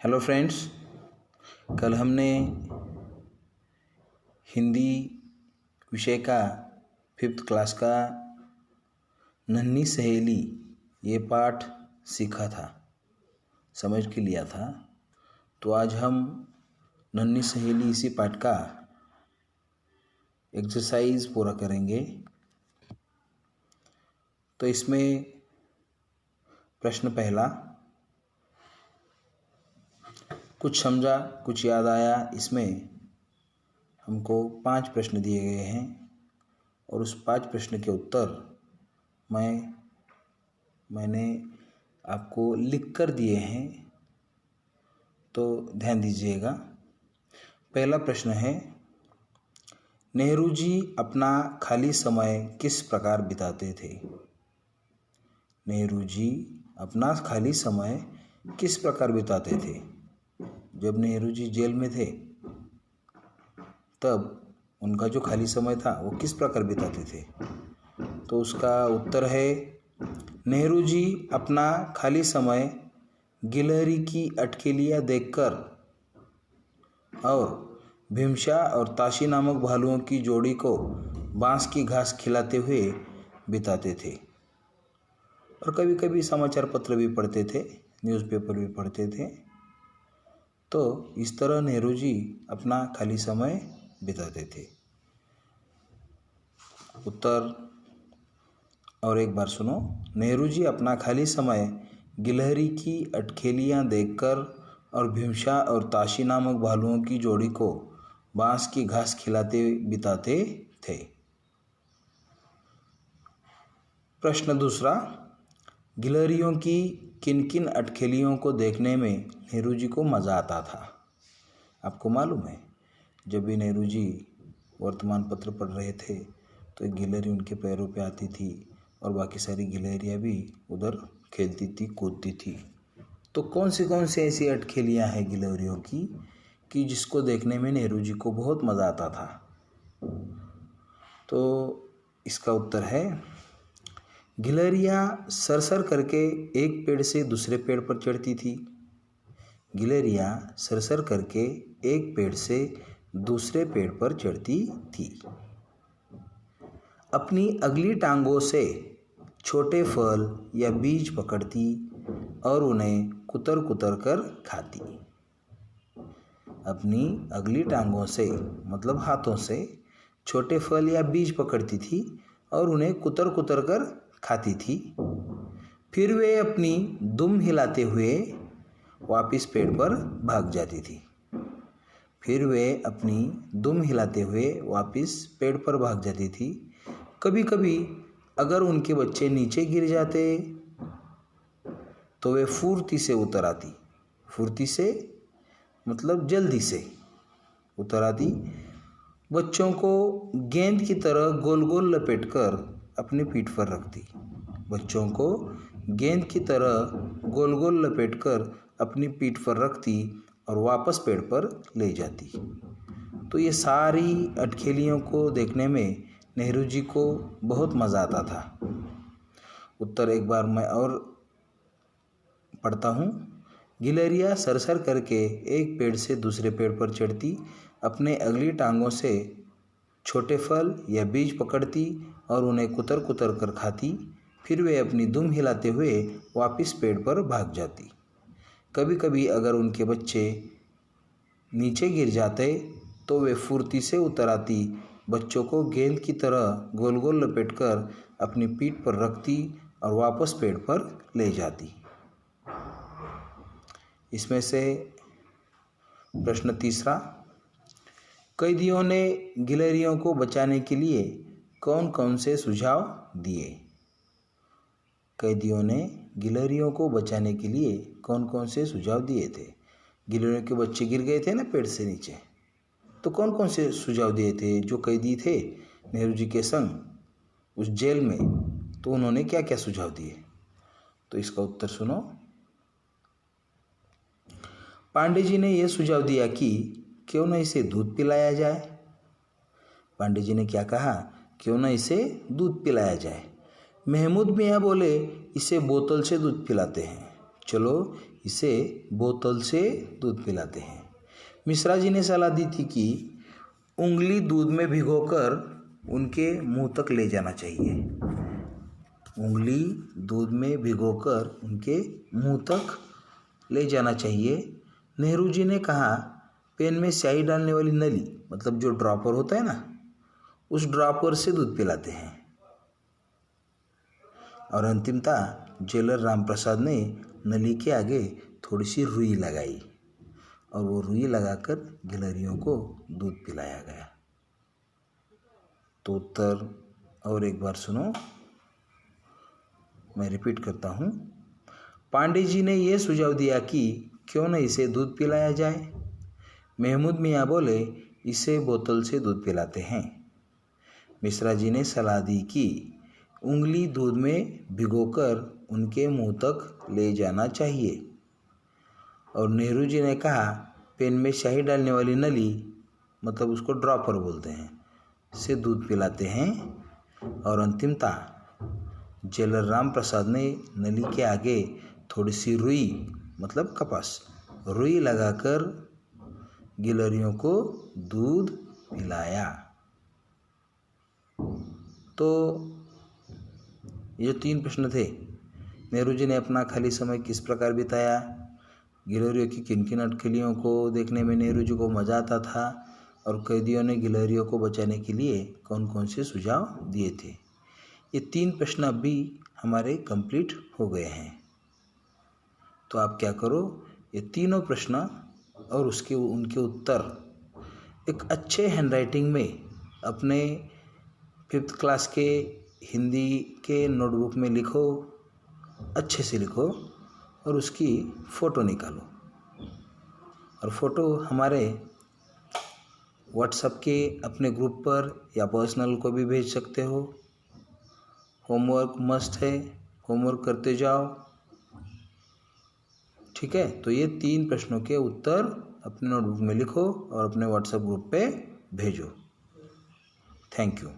Hello friends, कल हमने हिंदी विषय का 5th क्लास का नन्ही सहेली ये पाठ सीखा था, समझ के लिया था। तो आज हम नन्ही सहेली इसी पाठ का एक्सरसाइज पूरा करेंगे। तो इसमें प्रश्न पहला, कुछ समझा कुछ याद आया। इसमें हमको 5 प्रश्न दिए गए हैं और उस 5 प्रश्न के उत्तर मैंने आपको लिख कर दिए हैं, तो ध्यान दीजिएगा। पहला प्रश्न है, नेहरू जी अपना खाली समय किस प्रकार बिताते थे? नेहरू जी अपना खाली समय किस प्रकार बिताते थे? जब नेहरू जी जेल में थे तब उनका जो खाली समय था वो किस प्रकार बिताते थे? तो उसका उत्तर है, नेहरू जी अपना खाली समय गिलहरी की अटकेलियाँ देखकर और भीमशा और ताशी नामक भालुओं की जोड़ी को बांस की घास खिलाते हुए बिताते थे। और कभी कभी समाचार पत्र भी पढ़ते थे, न्यूज़पेपर भी पढ़ते थे। तो इस तरह नेहरू जी अपना खाली समय बिताते थे। उत्तर और एक बार सुनो। नेहरू जी अपना खाली समय गिलहरी की अटखेलियाँ देखकर और भीमशा और ताशी नामक भालुओं की जोड़ी को बांस की घास खिलाते बिताते थे। प्रश्न दूसरा, गिलहरियों की किन किन अटखेलियों को देखने में नेहरू जी को मज़ा आता था? आपको मालूम है, जब भी नेहरू जी वर्तमान पत्र पढ़ रहे थे तो एक गिलहरी उनके पैरों पे आती थी और बाकी सारी गिलहरियाँ भी उधर खेलती थी, कूदती थी। तो कौन सी ऐसी अटखेलियाँ हैं गिलहरियों की कि जिसको देखने में नेहरू जी को बहुत मज़ा आता था? तो इसका उत्तर है, गिलहरियाँ सरसर करके एक पेड़ से दूसरे पेड़ पर चढ़ती थी। गिलहरियाँ सरसर करके एक पेड़ से दूसरे पेड़ पर चढ़ती थी। अपनी अगली टांगों से छोटे फल या बीज पकड़ती और उन्हें कुतर कुतर कर खाती। अपनी अगली टांगों से मतलब हाथों से छोटे फल या बीज पकड़ती थी और उन्हें कुतर कुतर कर खाती थी। फिर वे अपनी दुम हिलाते हुए वापस पेड़ पर भाग जाती थी। फिर वे अपनी दुम हिलाते हुए वापस पेड़ पर भाग जाती थी। कभी कभी अगर उनके बच्चे नीचे गिर जाते तो वे फुर्ती से उतर आती। फुर्ती से मतलब जल्दी से उतर आती। बच्चों को गेंद की तरह गोल गोल लपेटकर अपनी पीठ पर रखती। बच्चों को गेंद की तरह गोल गोल लपेटकर अपनी पीठ पर रखती और वापस पेड़ पर ले जाती। तो ये सारी अटखेलियों को देखने में नेहरू जी को बहुत मज़ा आता था। उत्तर एक बार मैं और पढ़ता हूँ। गिलहरियाँ सरसर करके एक पेड़ से दूसरे पेड़ पर चढ़ती, अपने अगली टांगों से छोटे फल या बीज पकड़ती और उन्हें कुतर कुतर कर खाती। फिर वे अपनी दुम हिलाते हुए वापस पेड़ पर भाग जाती। कभी कभी अगर उनके बच्चे नीचे गिर जाते तो वे फुर्ती से उतर आती। बच्चों को गेंद की तरह गोल गोल लपेटकर अपनी पीठ पर रखती और वापस पेड़ पर ले जाती। इसमें से प्रश्न तीसरा, कैदियों ने गिलहरियों को बचाने के लिए कौन कौन से सुझाव दिए? कैदियों ने गिलहरियों को बचाने के लिए कौन कौन से सुझाव दिए थे? गिलहरियों के बच्चे गिर गए थे ना पेड़ से नीचे, तो कौन कौन से सुझाव दिए थे जो कैदी थे नेहरू जी के संग उस जेल में? तो उन्होंने क्या क्या सुझाव दिए? तो इसका उत्तर सुनो। पांडे जी ने यह सुझाव दिया कि क्यों न इसे दूध पिलाया जाए। पांडे जी ने क्या कहा? क्यों न इसे दूध पिलाया जाए। महमूद मियाँ बोले, इसे बोतल से दूध पिलाते हैं, चलो इसे बोतल से दूध पिलाते हैं। मिश्रा जी ने सलाह दी थी कि उंगली दूध में भिगोकर उनके मुंह तक ले जाना चाहिए। उंगली दूध में भिगोकर उनके मुंह तक ले जाना चाहिए। नेहरू जी ने कहा पेन में स्याही डालने वाली नली, मतलब जो ड्रॉपर होता है ना, उस ड्रॉपर से दूध पिलाते हैं। और अंतिमतः जेलर रामप्रसाद ने नली के आगे थोड़ी सी रुई लगाई और वो रुई लगाकर गिलहरियों को दूध पिलाया गया। तो उत्तर और एक बार सुनो, मैं रिपीट करता हूँ। पांडे जी ने यह सुझाव दिया कि क्यों न इसे दूध पिलाया जाए। महमूद मियाँ बोले इसे बोतल से दूध पिलाते हैं। मिश्रा जी ने सलाह दी कि उंगली दूध में भिगोकर उनके मुंह तक ले जाना चाहिए। और नेहरू जी ने कहा पेन में स्याही डालने वाली नली, मतलब उसको ड्रॉपर बोलते हैं, से दूध पिलाते हैं। और अंतिमतः जेलर रामप्रसाद ने नली के आगे थोड़ी सी रुई, मतलब कपास, रुई लगाकर गिलहरियों को दूध पिलाया। तो ये 3 प्रश्न थे। नेहरू जी ने अपना खाली समय किस प्रकार बिताया, गिलहरियों की किन किन अटकलियों को देखने में नेहरू जी को मज़ा आता था, और कैदियों ने गिलहरियों को बचाने के लिए कौन कौन से सुझाव दिए थे। ये 3 प्रश्न अभी हमारे कंप्लीट हो गए हैं। तो आप क्या करो, ये तीनों प्रश्न और उनके उत्तर एक अच्छे हैंडराइटिंग में अपने 5th क्लास के हिंदी के नोटबुक में लिखो, अच्छे से लिखो और उसकी फ़ोटो निकालो। और फ़ोटो हमारे व्हाट्सएप के अपने ग्रुप पर या पर्सनल को भी भेज सकते हो। होमवर्क मस्ट है, होमवर्क करते जाओ, ठीक है। तो ये 3 प्रश्नों के उत्तर अपने नोटबुक में लिखो और अपने व्हाट्सएप ग्रुप पे भेजो। Thank you.